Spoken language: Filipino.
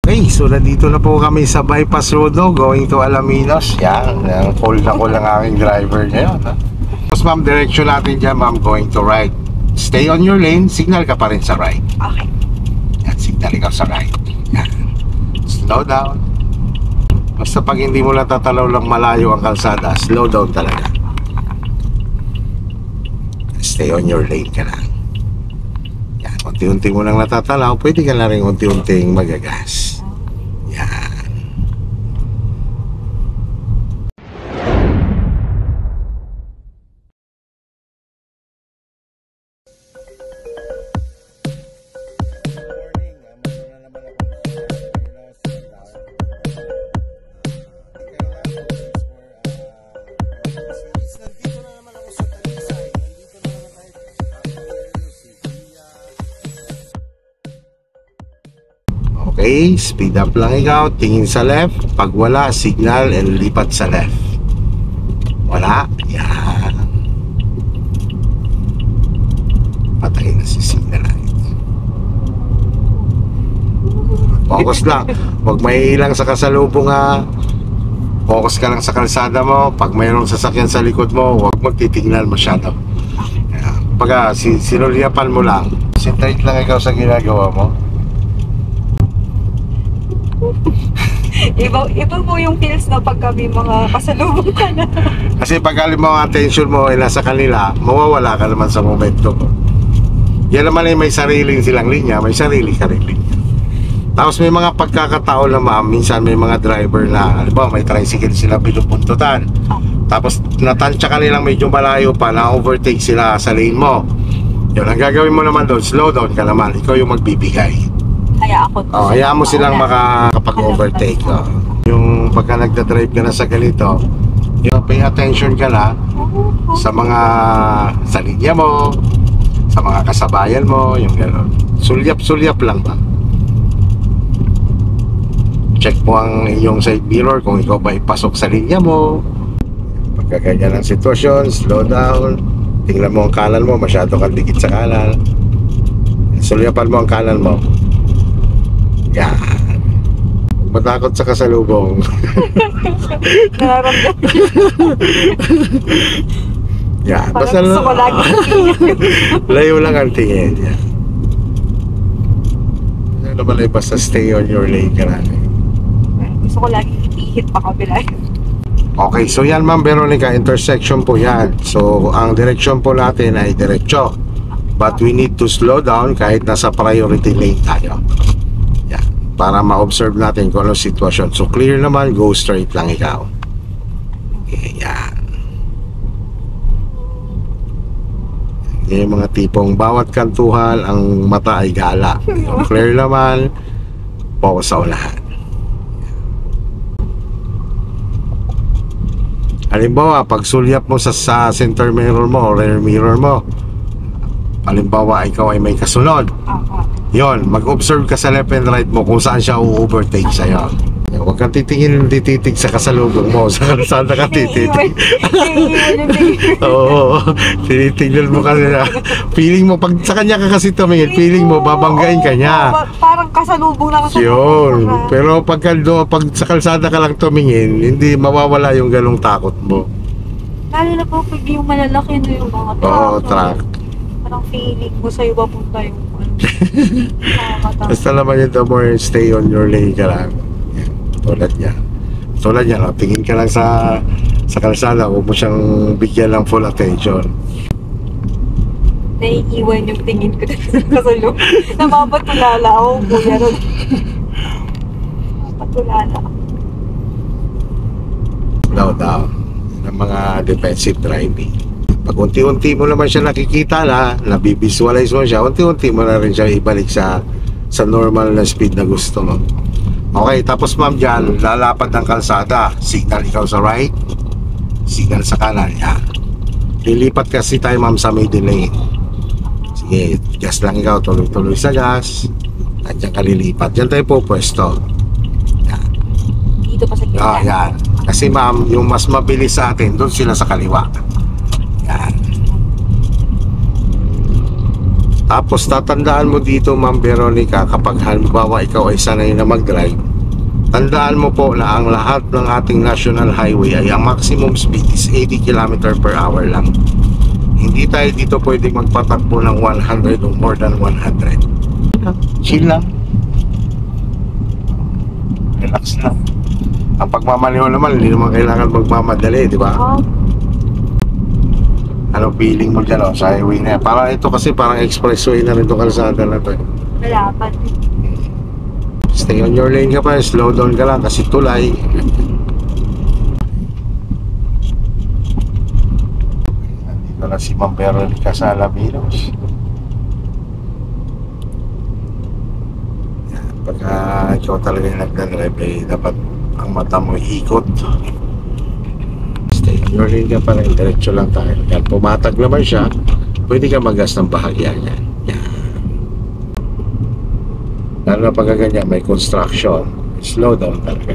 Okay, so nandito na po kami sa bypass road, no, going to Alaminos. Yan, call na call ang aking driver ngayon, ha? Tapos ma'am, direction natin dyan, ma'am, going to right. Stay on your lane, signal ka pa rin sa right. Okay. Yan, signal ikaw sa right. Yan. Slow down. Basta pag hindi mo natatalaw lang malayo ang kalsada, slow down talaga. Stay on your lane ka lang. Yan, unti-unti mo lang natatalaw, pwede ka na rin unti-unting magagas. Yan. Okay, speed up lang ikaw, tingin sa left. Pag wala, signal and lipat sa left. Wala, yan. Patay na si signal light. Focus lang. Huwag may ilang sa kasalubong, ha. Focus ka lang sa kalsada mo. Pag mayroong sasakyan sa likod mo, huwag magtitignan masyado. Pagka sinulyapan mo lang, sintight lang ikaw sa ginagawa mo. Iba po yung feels na pag kami mga kasalubong ka na. Kasi pag alim mo ang attention mo ay nasa kanila, mawawala ka naman sa momento mo. Yan naman ay may sariling silang linya, may sarili ka rin linya. Tapos may mga pagkakataon na ma'am, minsan may mga driver na, halimbawa may tricycle sila pinupuntutan. Tapos natansya ka nilang medyo malayo pa, na-overtake sila sa lane mo. Yun, ang gagawin mo naman doon, slow down ka naman, ikaw yung magbibigay. Hayaan mo silang makakapag-overtake. Yung pagka nagda-drive ka na sa ganito, yung pay attention ka na sa linya mo, sa mga kasabayan mo, yung gano'n. Sulyap-sulyap lang ba? Check mo ang iyong side mirror kung ikaw ba ipasok sa linya mo. Pagka ganyan ang sitwasyon, slow down. Tingnan mo ang kanan mo, masyado kang dikit sa kanan. Sulyapan mo ang kanan mo. Yan. Matakot sa kasalubong. Yan. Basta gusto ko lagi layo lang ang tingin. Yan. Ano naman ay basta stay on your lane ka lang. Gusto ko lagi ihit pa kabila. Okay, so yan ma'am Veronica, intersection po yan. So ang direksyon po natin ay diretso. But we need to slow down kahit nasa priority lane tayo. Para ma-observe natin kung anong sitwasyon. So clear naman, go straight lang ikaw. Yan. Yung mga tipong bawat kantuhan ang mata ay gala. Yung clear naman, focus sa unahan. Halimbawa, pag sulyap mo sa center mirror mo o rear mirror mo, halimbawa ikaw ay may kasunod, yon, mag-observe ka sa left and right mo kung saan siya u-overtake sa'yo. Huwag kang titig sa kasalubong mo, sa kalsada ka tititig. Oo, tinitignan mo kasi na feeling mo, pag sa kanya ka kasi tumingin, feeling mo babanggain ka niya. Parang kasalubong lang sa yun. Pero pag sa kalsada ka lang tumingin, hindi mawawala yung ganong takot mo. Lalo na po pag yung malalaki na yung mga truck. Oo, truck. Parang feeling mo sa'yo ba punta yung basta naman yun, the more stay on your lane ka lang. Yan, tulad niya, no? Tingin ka lang sa kalsada, huwag mo siyang bigyan ng full attention. Naiiwan yung tingin ko sa kasulong. Napapatulala ako, kuya ron. Napapatulala. Slow down. Ng mga defensive driving. Pag unti-unti mo naman siya nakikita na, nabivisualize mo siya, unti-unti mo na rin siya ibalik sa normal na speed na gusto mo. Okay, tapos ma'am dyan, lalapad ng kalsada, signal ikaw sa right, signal sa kanan, yan. Lilipat kasi tayo ma'am sa middle lane. Sige, gas lang ikaw, tuloy-tuloy sa gas, nandiyan ka lilipat, dyan tayo po pwesto. Yan. Dito pa sa gilid. Yan. Kasi ma'am, yung mas mabilis sa atin, doon sila sa kaliwa. Yan. Tapos tatandaan mo dito, Ma'am Veronica, kapag halimbawa ikaw ay sanay na mag-drive, tandaan mo po na ang lahat ng ating national highway ay ang maximum speed is 80 km per hour lang. Hindi tayo dito pwedeng magpatakbo ng 100 o more than 100. Chill lang. Relax lang. Ang pagmamaneho naman, hindi naman kailangan magmamadali, di ba? Oh, Ano feeling mo dyan, sa highway na yan? Parang ito kasi parang expressway na rin itong kalsada na ito. malapat. Stay on your lane ka pa, slow down ka lang kasi tulay. Nandito na si Ma'am Veronica sa Alaminos. Yan, pagka ikaw talaga yung nagdadrive, eh, dapat ang mata mo ikot. Stay on your lane ka pa rin, diretso lang tayo. Yan, pumatag naman siya, pwede ka magas ng bahagya yan. Yan. Lalo na pagka ganyan, may construction, slow down talaga.